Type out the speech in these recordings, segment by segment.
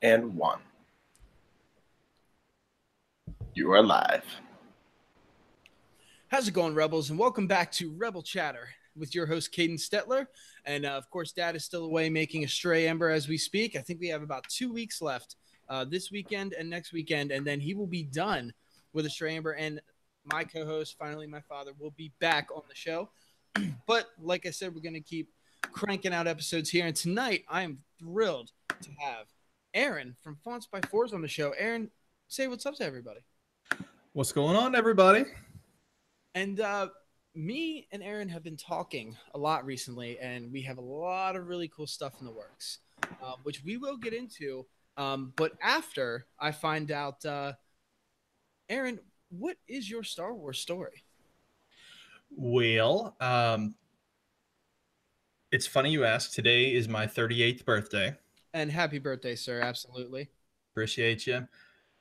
And one. You are live. How's it going, Rebels? And welcome back to Rebel Chatter with your host, Caden Stetler. And of course, Dad is still away making a stray ember as we speak. I think we have about 2 weeks left this weekend and next weekend, and then he will be done with a stray ember. And my co host, finally, my father, will be back on the show. But like I said, we're going to keep cranking out episodes here. And tonight, I am thrilled to have Aaron from Fonts by Fours on the show. Aaron, say what's up to everybody. What's going on, everybody? And me and Aaron have been talking a lot recently, and we have a lot of really cool stuff in the works, which we will get into. But after I find out, Aaron, what is your Star Wars story? Well, it's funny you ask. Today is my 38th birthday. And happy birthday, sir! Absolutely. Appreciate you.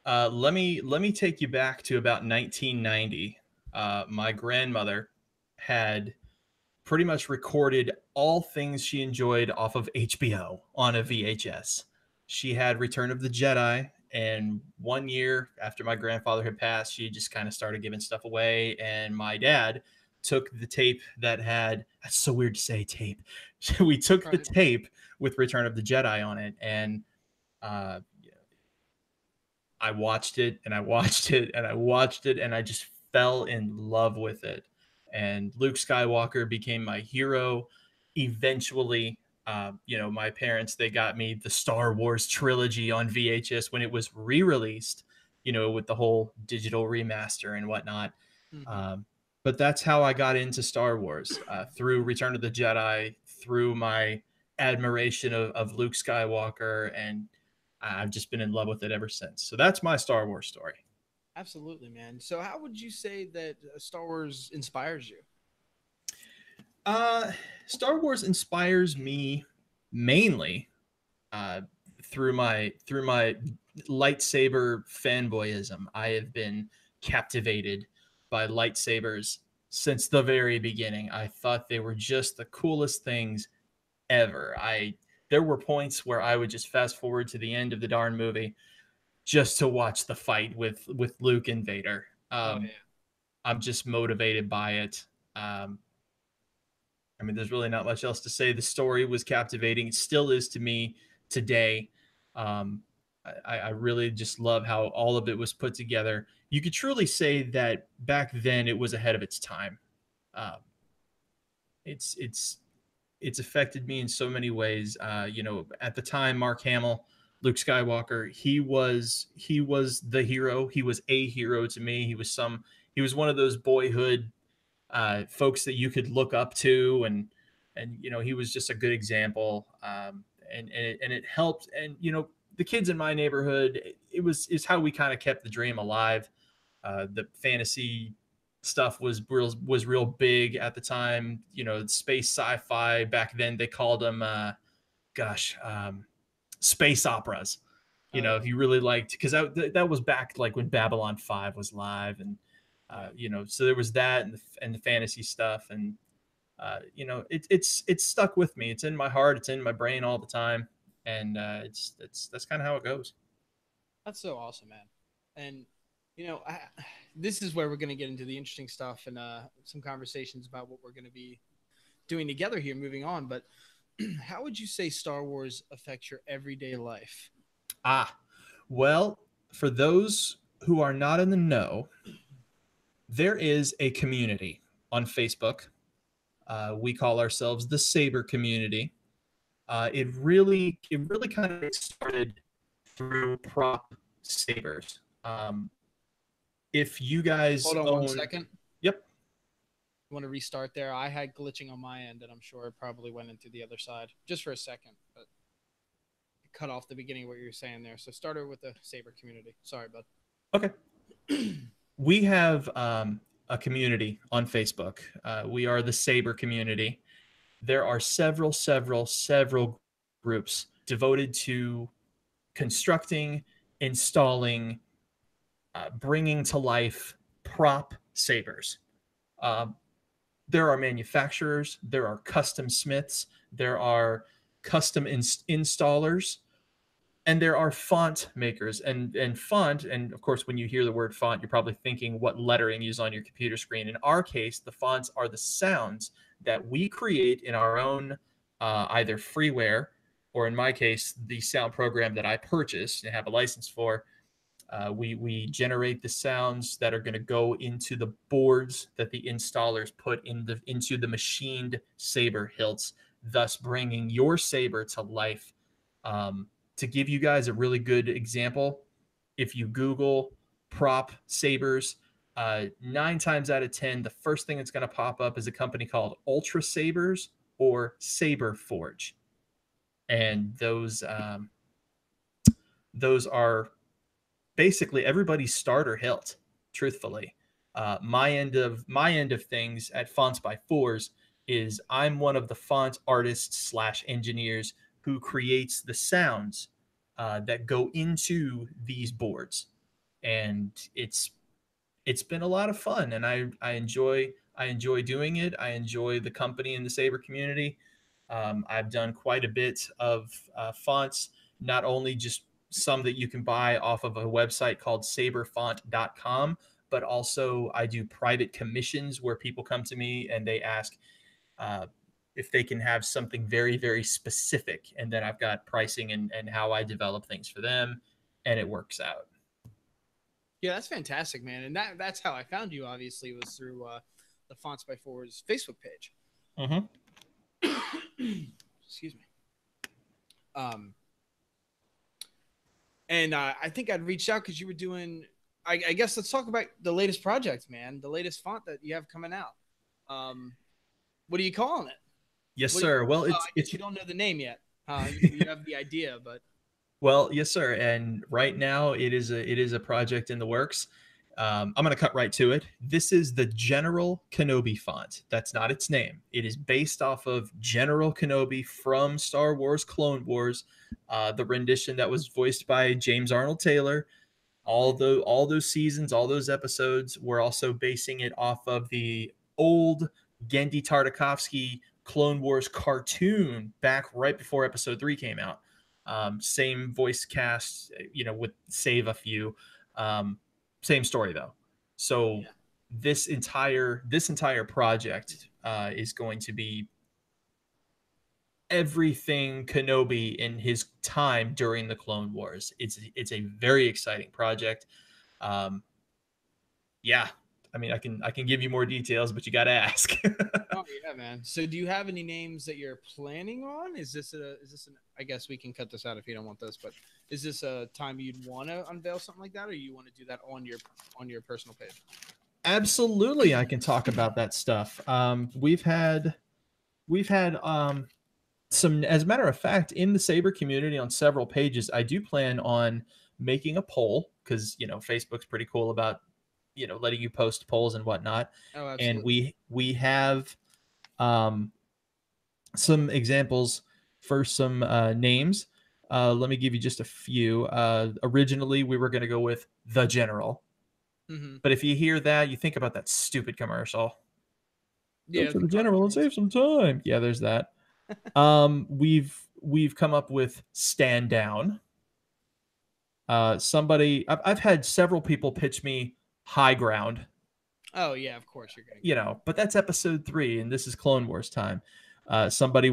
Let me take you back to about 1990. My grandmother had pretty much recorded all things she enjoyed off of HBO on a VHS. She had Return of the Jedi, and 1 year after my grandfather had passed, she just kind of started giving stuff away. And my dad took the tape that had, that's so weird to say, tape. We took the tape with Return of the Jedi on it, and I watched it and I watched it and I watched it, and I just fell in love with it. And Luke Skywalker became my hero. Eventually, my parents, they got me the Star Wars trilogy on VHS when it was re-released, with the whole digital remaster and whatnot. But that's how I got into Star Wars, through Return of the Jedi, through my admiration of Luke Skywalker, and I've just been in love with it ever since. So that's my Star Wars story. Absolutely, man. So how would you say that Star Wars inspires you? Star Wars inspires me mainly through my lightsaber fanboyism. I have been captivated by lightsabers since the very beginning. I thought they were just the coolest things ever. There were points where I would just fast forward to the end of the darn movie just to watch the fight with Luke and Vader. I'm just motivated by it. There's really not much else to say. The story was captivating. It still is to me today. I really just love how all of it was put together. You could truly say that back then it was ahead of its time. It's affected me in so many ways. At the time, Mark Hamill, Luke Skywalker, he was the hero. He was a hero to me. He was one of those boyhood folks that you could look up to, and he was just a good example. And it helped. And the kids in my neighborhood, is how we kind of kept the dream alive. The fantasy stuff was real big at the time. Space sci-fi back then, they called them space operas. If you really liked, because that was back like when Babylon 5 was live, and so there was that, and the fantasy stuff, and it's stuck with me. It's in my heart, it's in my brain all the time, and that's kind of how it goes. That's so awesome, man. And this is where we're going to get into the interesting stuff and some conversations about what we're going to be doing together here moving on. But how would you say Star Wars affects your everyday life? Well, for those who are not in the know, there is a community on Facebook. We call ourselves the Saber community. It really kind of started through prop sabers. If you guys hold on 1 second. Yep. You want to restart there? I had glitching on my end, and I'm sure it probably went into the other side just for a second, but it cut off the beginning of what you were saying there. So started with the Saber community. Sorry, bud. Okay. We have a community on Facebook. We are the Saber community. There are several groups devoted to constructing, installing, bringing to life prop sabers. There are manufacturers, there are custom smiths, there are custom installers. and there are font makers, and font, and of course when you hear the word font you're probably thinking what lettering is on your computer screen. In our case, the fonts are the sounds that we create in our own either freeware, or in my case the sound program that I purchased and have a license for. We generate the sounds that are going to go into the boards that the installers put into the machined saber hilts, thus bringing your saber to life. To give you guys a really good example, if you Google prop sabers, 9 times out of 10, the first thing that's going to pop up is a company called Ultra Sabers or Saber Forge, and those are basically everybody's starter hilt. Truthfully, my end of things at Fonts by Fours is I'm one of the font artists slash engineers who creates the sounds that go into these boards, and it's been a lot of fun, and I enjoy doing it. I enjoy the company and the Saber community. I've done quite a bit of fonts, not only just some that you can buy off of a website called saberfont.com, but also I do private commissions where people come to me and they ask uh, if they can have something very, very specific. And then I've got pricing and how I develop things for them, and it works out. Yeah, that's fantastic, man. And that's how I found you. Obviously, was through the Fonts by Fours Facebook page. Mm-hmm. Excuse me. Um, and I think I'd reached out because you were doing. I guess let's talk about the latest project, man. The latest font that you have coming out. What are you calling it? Yes, What sir. Well, I guess it's you don't know the name yet. You have the idea, but well, yes, sir. And right now, it is a project in the works. I'm going to cut right to it. This is the General Kenobi font. That's not its name. It is based off of General Kenobi from Star Wars Clone Wars, the rendition that was voiced by James Arnold Taylor. All those seasons, all those episodes, we're also basing it off of the old Gendy Tartakovsky Clone Wars cartoon back right before Episode 3 came out. Same voice cast, with save a few. Same story though. So yeah. this entire project is going to be everything Kenobi in his time during the Clone Wars. It's a very exciting project. Um, yeah, I mean, I can give you more details, but you got to ask. Oh yeah, man. So do you have any names that you're planning on? I guess we can cut this out if you don't want this, but is this a time you'd want to unveil something like that, or you want to do that on your personal page? Absolutely, I can talk about that stuff. We've had some, as a matter of fact, in the Saber community on several pages. I do plan on making a poll because Facebook's pretty cool about letting you post polls and whatnot. Oh, And absolutely. we have um, some examples for some names. Let me give you just a few. Originally, we were going to go with the General, Mm-hmm. but if you hear that, you think about that stupid commercial. Go Yeah, to the the car General and commercial. save some time. Yeah, there's that. We've come up with Stand Down. I've had several people pitch me High Ground, Oh yeah, of course you're gonna get that. but that's episode 3 and this is Clone Wars time. Somebody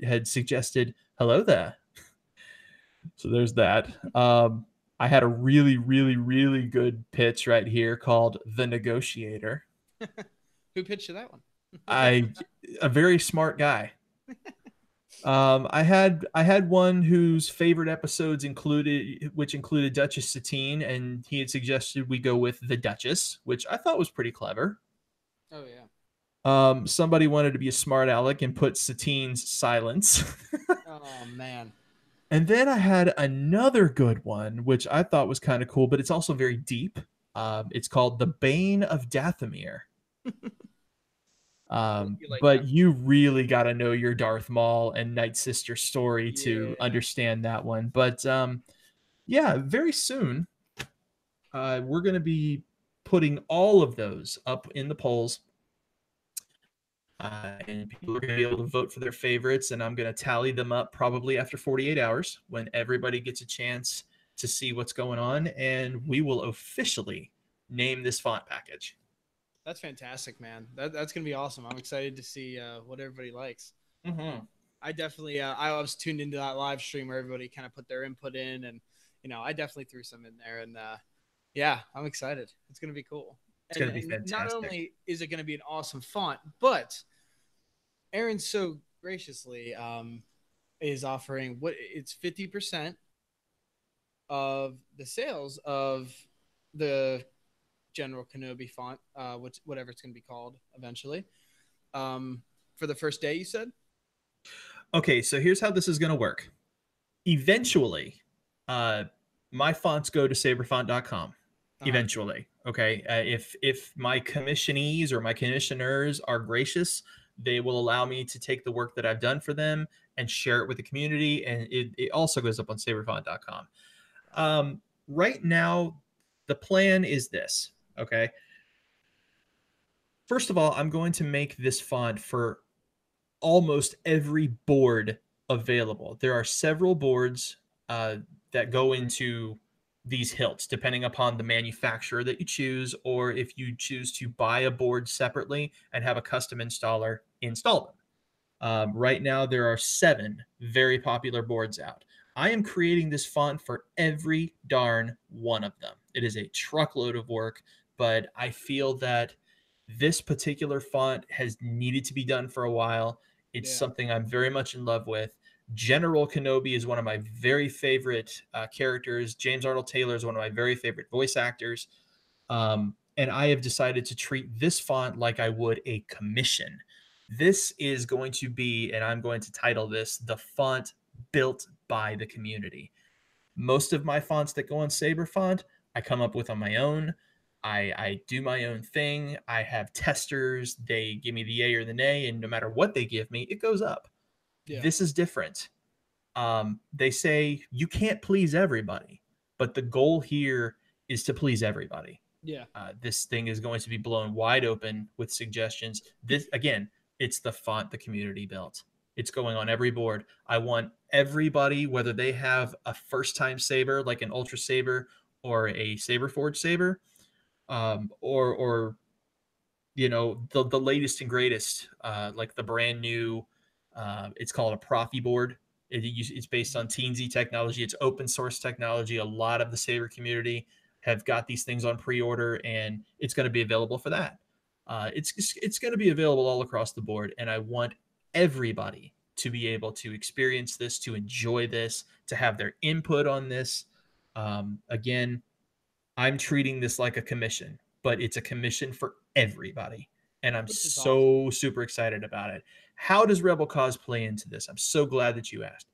had suggested Hello There. So there's that. I had a really, really, really good pitch right here called The Negotiator. Who pitched you that one? I A very smart guy. I had one whose favorite episodes included Duchess Satine, and he had suggested we go with the Duchess, which I thought was pretty clever. Oh yeah. Somebody wanted to be a smart aleck and put Satine's silence. Oh man. And then I had another good one, which I thought was kind of cool, but it's also very deep. It's called The Bane of Dathomir. You like But that? you really got to know your Darth Maul and Night Sister story to Yeah. understand that one. But yeah, very soon we're going to be putting all of those up in the polls. And people are going to be able to vote for their favorites, and I'm going to tally them up probably after 48 hours when everybody gets a chance to see what's going on, and we will officially name this font package. That's fantastic, man. That's gonna be awesome. I'm excited to see what everybody likes. Mm-hmm. I definitely I was tuned into that live stream where everybody kind of put their input in, and I definitely threw some in there, and yeah, I'm excited. It's gonna be cool. It's And going to be and not fantastic. only is it gonna be an awesome font, but Aaron so graciously is offering what it's 50% of the sales of the General Kenobi font, whatever it's gonna be called eventually. For the first day, you said? Okay, so here's how this is going to work. Eventually, uh, my fonts go to saberfont.com. Uh-huh. Eventually, okay. If my commissionees or my commissioners are gracious, they will allow me to take the work that I've done for them and share it with the community, and it also goes up on saberfont.com. Right now, the plan is this. Okay. First of all, I'm going to make this font for almost every board available. There are several boards uh, that go into these hilts, depending upon the manufacturer that you choose, or if you choose to buy a board separately and have a custom installer install them. Right now, there are 7 very popular boards out. I am creating this font for every darn one of them. It is a truckload of work, but I feel that this particular font has needed to be done for a while. It's Yeah. something I'm very much in love with. General Kenobi is one of my very favorite characters. James Arnold Taylor is one of my very favorite voice actors. And I have decided to treat this font like I would a commission. This is going to be, and I'm going to title this, the font built by the community. Most of my fonts that go on Saber Font, I come up with on my own. I do my own thing. I have testers. They give me the yay or the nay, and no matter what they give me, it goes up. Yeah. This is different. They say you can't please everybody, but the goal here is to please everybody. Yeah. This thing is going to be blown wide open with suggestions. This again, it's the font the community built. It's going on every board. I want everybody, whether they have a first-time saber like an Ultra Saber or a Saber Forge Saber, or the latest and greatest, like the brand new. It's called a Profi board. It's based on Teensy technology. It's open source technology. A lot of the Saber community have got these things on pre-order, and it's going to be available for that. It's going to be available all across the board, and I want everybody to be able to experience this, to enjoy this, to have their input on this. Again, I'm treating this like a commission, but it's a commission for everybody. And I'm Which is awesome. so super excited about it. How does Rebel Cause play into this? I'm so glad that you asked.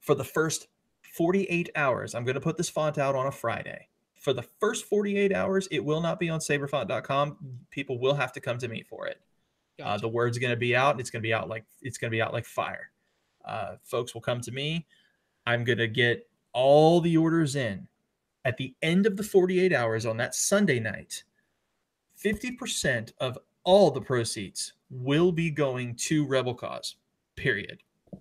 For the first 48 hours, I'm going to put this font out on a Friday. For the first 48 hours, it will not be on saberfont.com. People will have to come to me for it. Gotcha. The word's going to be out, and it's going to be out like fire. Folks will come to me. I'm going to get all the orders in. At the end of the 48 hours on that Sunday night, 50% of all the proceeds will be going to Rebel Cause, period. Which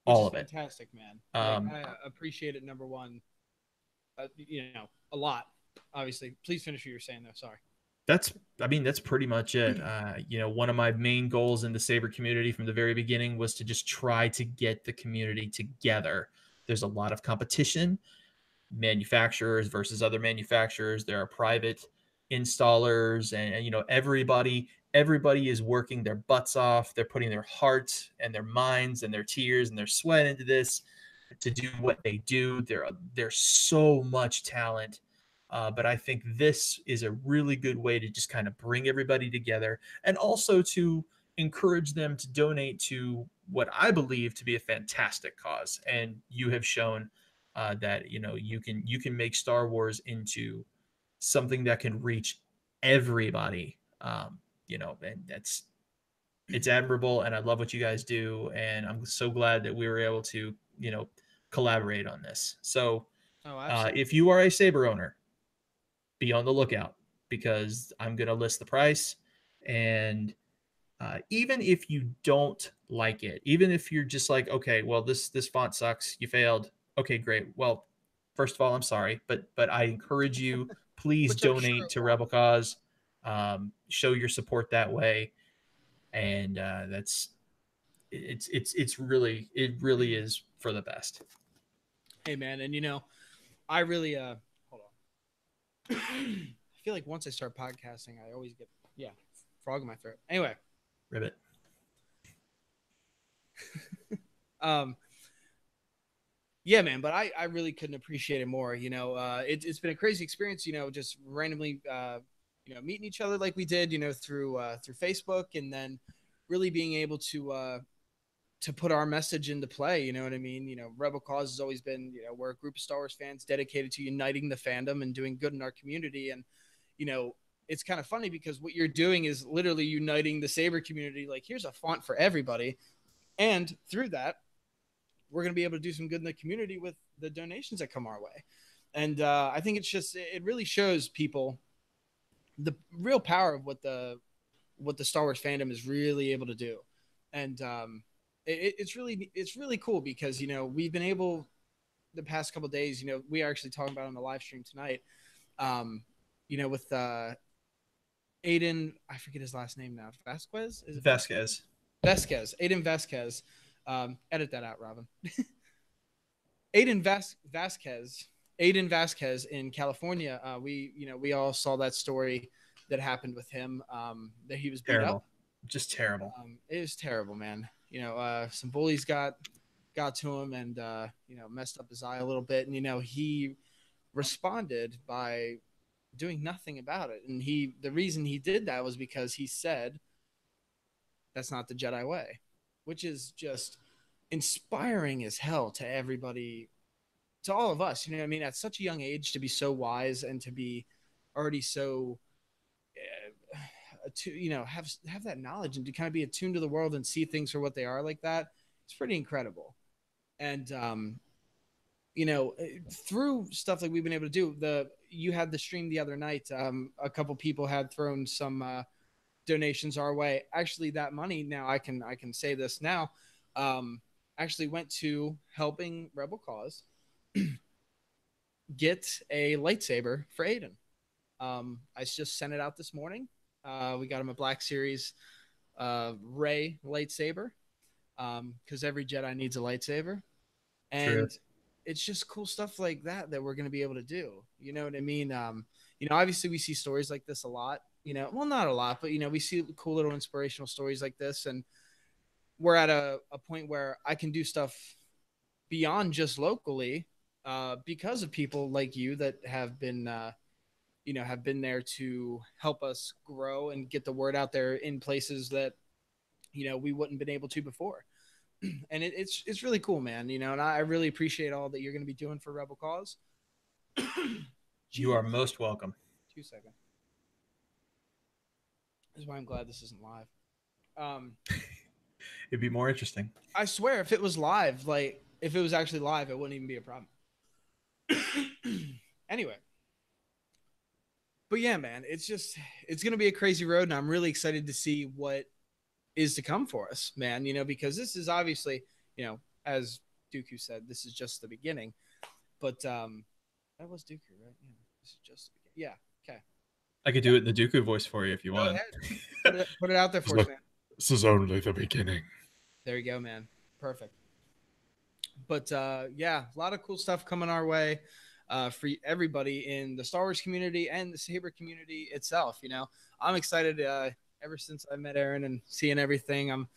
All is of it. fantastic, man. Um, I appreciate it, number one, a lot. Obviously. Please finish what you were saying, though. Sorry. that's pretty much it. One of my main goals in the Saber community from the very beginning was to just try to get the community together. There's a lot of competition, manufacturers versus other manufacturers. There are private installers, and everybody is working their butts off. They're putting their heart and their minds and their tears and their sweat into this to do what they do. There's so much talent. But I think this is a really good way to just kind of bring everybody together, and also to encourage them to donate to what I believe to be a fantastic cause. And you have shown that you can make Star Wars into something that can reach everybody. And it's admirable, and I love what you guys do, and I'm so glad that we were able to collaborate on this. So Oh, absolutely. if you are a Saber owner, be on the lookout, because I'm going to list the price, And even if you don't like it, even if you're just like, okay, well, this font sucks, you failed. Okay, great. Well, first of all, I'm sorry, but I encourage you, please Which I'm sure donate it to won't. Rebel Cause. Show your support that way, and it really is for the best. Hey, man, and I really hold on. I feel like once I start podcasting, I always get frog in my throat. Anyway, Ribbit. um, yeah, man, but I really couldn't appreciate it more. It's been a crazy experience. Just randomly, meeting each other like we did. Through Facebook, and then really being able to put our message into play. You know what I mean? Rebel Cause has always been, we're a group of Star Wars fans dedicated to uniting the fandom and doing good in our community. And, it's kind of funny because what you're doing is literally uniting the Saber community. Like, here's a font for everybody. And through that, we're going to be able to do some good in the community with the donations that come our way. And I think it really shows people the real power of what the Star Wars fandom is really able to do. And it's really cool because we've been able the past couple of days. We are actually talking about on the live stream tonight. With Aiden, I forget his last name now. Vasquez, is it Vasquez? Vasquez, Aiden Vasquez. Edit that out, Robin. Aiden Vasquez. Aiden Vasquez in California. We all saw that story that happened with him. That he was beat Terrible. up. Just terrible. It was terrible, man. Some bullies got to him and messed up his eye a little bit, and he responded by doing nothing about it. And the reason he did that was because he said that's not the Jedi way, which is just inspiring as hell to everybody, to all of us. You know what I mean? At such a young age, to be so wise and to be already so to have that knowledge and to kind of be attuned to the world and see things for what they are like that, it's pretty incredible. And through stuff like we've been able to do, you had the stream the other night. A couple people had thrown some donations our way. Actually, that money, now I can say this now, actually went to helping Rebel Cause get a lightsaber for Aiden. I just sent it out this morning. We got him a Black Series Ray lightsaber, because every Jedi needs a lightsaber. And True. it's just cool stuff like that we're going to be able to do. You know what I mean? Obviously we see stories like this a lot. Well, not a lot, but we see cool little inspirational stories like this, and we're at a point where I can do stuff beyond just locally, because of people like you that have been have been there to help us grow and get the word out there in places that we wouldn't been able to before. And it's really cool, man. And I really appreciate all that you're going to be doing for Rebel Cause. You are most welcome. 2 seconds. This is why I'm glad this isn't live. It'd be more interesting. I swear, if it was live, like if it was actually live, it wouldn't even be a problem. Anyway. But yeah, man, it's going to be a crazy road, and I'm really excited to see what is to come for us, man, because this is obviously, as Dooku said, this is just the beginning. But that was Dooku, right? Yeah, this is just the beginning. Yeah, okay. I could do it in the Dooku voice for you if you Go want. ahead. Put it out there for us, man. This is only the beginning. There you go, man. Perfect. But yeah, a lot of cool stuff coming our way. For everybody in the Star Wars community and the Saber community itself. I'm excited. Ever since I met Aaron and seeing everything, I'm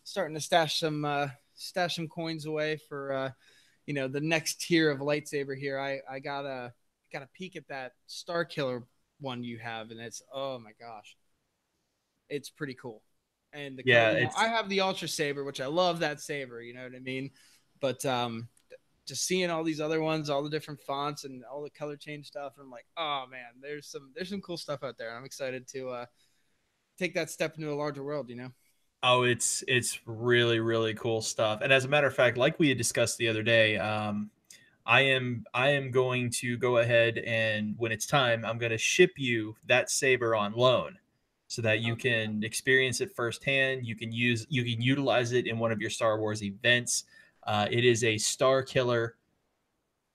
starting to stash some coins away for the next tier of lightsaber here. I got a peek at that Star Killer one you have, and it's, oh my gosh, it's pretty cool. And I have the Ultra Saber, which I love that saber. You know what I mean? But just seeing all these other ones, all the different fonts and all the color change stuff, and I'm like, oh man, there's some cool stuff out there. I'm excited to take that step into a larger world. Oh, it's really, really cool stuff. And as a matter of fact, like we had discussed the other day, I am going to go ahead and when it's time, I'm going to ship you that saber on loan. so that you Okay. can experience it firsthand. You can utilize it in one of your Star Wars events. It is a Star Killer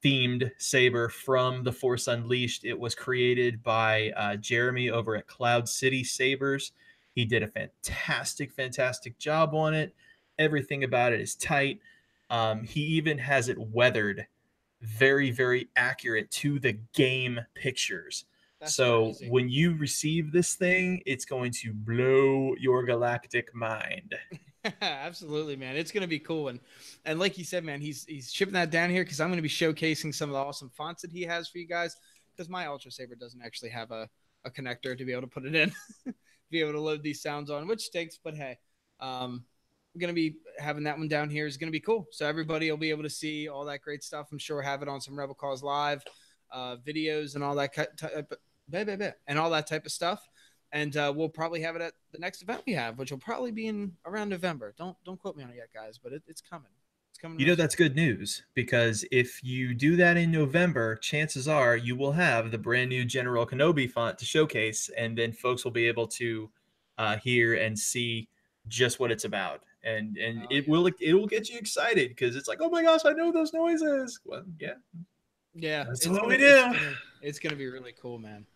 themed saber from the Force Unleashed. It was created by Jeremy over at Cloud City Sabers. He did a fantastic job on it. Everything about it is tight. He even has it weathered very accurate to the game pictures. That's So crazy. when you receive this thing, it's going to blow your galactic mind. Absolutely, man. It's gonna be cool, and like you said, man, he's shipping that down here because I'm gonna be showcasing some of the awesome fonts that he has for you guys. Because my Ultra Saber doesn't actually have a connector to be able to put it in, be able to load these sounds on, which stinks. But hey, I'm gonna be having that one down here. Is gonna be cool. So everybody will be able to see all that great stuff. I'm sure have it on some Rebel Cause Live videos and all that and all that type of stuff. And we'll probably have it at the next event we have, which will probably be in around November. Don't quote me on it yet, guys, but it's coming. It's coming. You know, that's good news, because if you do that in November, chances are you will have the brand new General Kenobi font to showcase, and then folks will be able to hear and see just what it's about. And Oh, it yeah. will get you excited, because it's like, oh my gosh, I know those noises. Well, yeah, Yeah, that's it's what we gonna it's do. gonna it's gonna be really cool, man.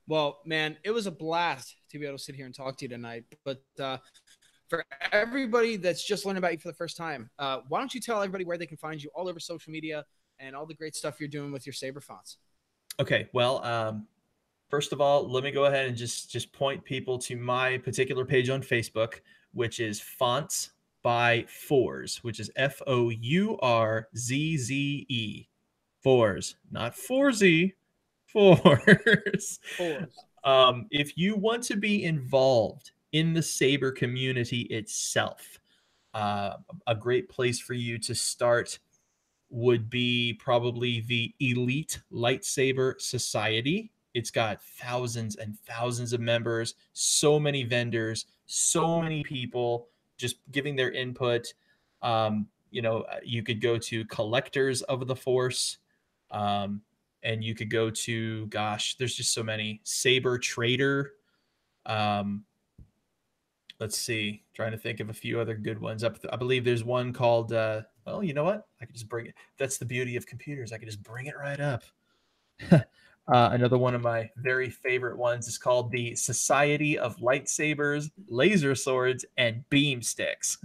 Well, man, it was a blast to be able to sit here and talk to you tonight. But for everybody that's just learning about you for the first time, why don't you tell everybody where they can find you all over social media and all the great stuff you're doing with your Saber fonts? Okay, well, first of all, let me go ahead and just point people to my particular page on Facebook, which is Fonts by Fourzee, which is Fourzee. Fourzee, not Fourzee, Fourzee. Fours. If you want to be involved in the Saber community itself, uh, a great place for you to start would be probably the Elite Lightsaber Society. It's got thousands and thousands of members, so many vendors, so many people just giving their input. You could go to Collectors of the Force, um, and you could go to, gosh, there's just so many. Saber Trader. Um, let's see, trying to think of a few other good ones. I believe there's one called well, you know what, I can just bring it. That's the beauty of computers, I can just bring it right up. Another one of my very favorite ones is called the Society of Lightsabers, Laser Swords, and Beam Sticks.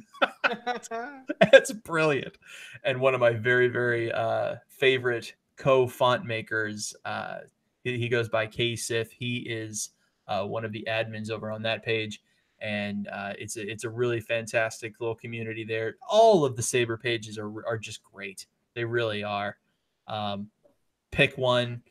That's brilliant. And one of my very favorite co-font makers, he goes by K Sith. He is one of the admins over on that page, and it's a really fantastic little community there. All of the Saber pages are just great. They really are. Pick one,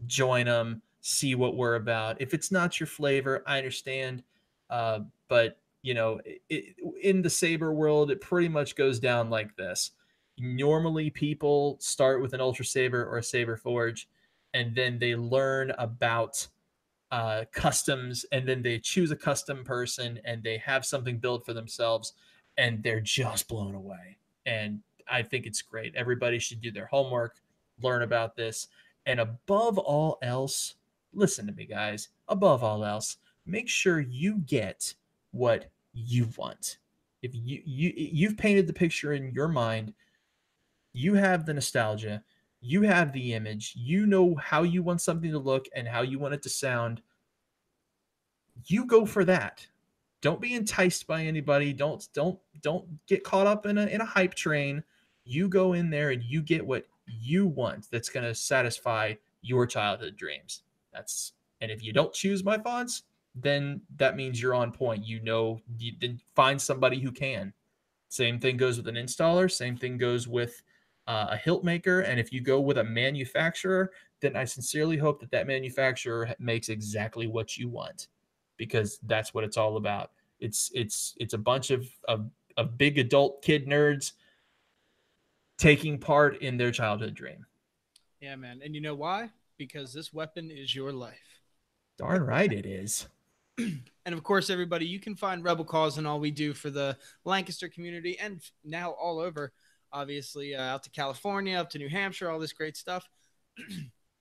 join them, see what we're about. If it's not your flavor, I understand. But in the Saber world, it pretty much goes down like this. Normally, people start with an Ultra Saber or a Saber Forge, and then they learn about customs, and then they choose a custom person, and they have something built for themselves, and they're just blown away. And I think it's great. Everybody should do their homework, learn about this, and above all else, listen to me, guys. Above all else, make sure you get what you want. If you've painted the picture in your mind, you have the nostalgia, you have the image, you know how you want something to look and how you want it to sound, you go for that. Don't be enticed by anybody. Don't get caught up in a hype train. You go in there and you get what you want that's going to satisfy your childhood dreams. And if you don't choose my fonts, then that means you're on point. Then find somebody who can. Same thing goes with an installer. Same thing goes with a hilt maker. And if you go with a manufacturer, then I sincerely hope that manufacturer makes exactly what you want, because that's what it's all about. It's a bunch of big adult kid nerds taking part in their childhood dream. Yeah, man. And you know why? Because this weapon is your life. Darn right it is. And of course, everybody, you can find Rebel Cause and all we do for the Lancaster community and now all over, obviously, out to California, up to New Hampshire, all this great stuff.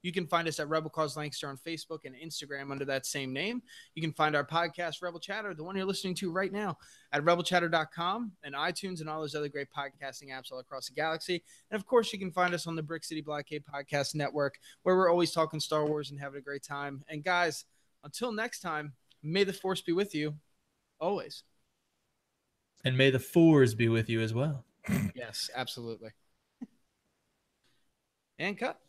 You can find us at Rebel Cause Lancaster on Facebook and Instagram under that same name. You can find our podcast, Rebel Chatter, the one you're listening to right now, at rebelchatter.com and iTunes and all those other great podcasting apps all across the galaxy. And of course, you can find us on the Brick City Blockade Podcast Network, where we're always talking Star Wars and having a great time. And guys, until next time, may the Force be with you always. And may the fours be with you as well. Yes, absolutely. And cut.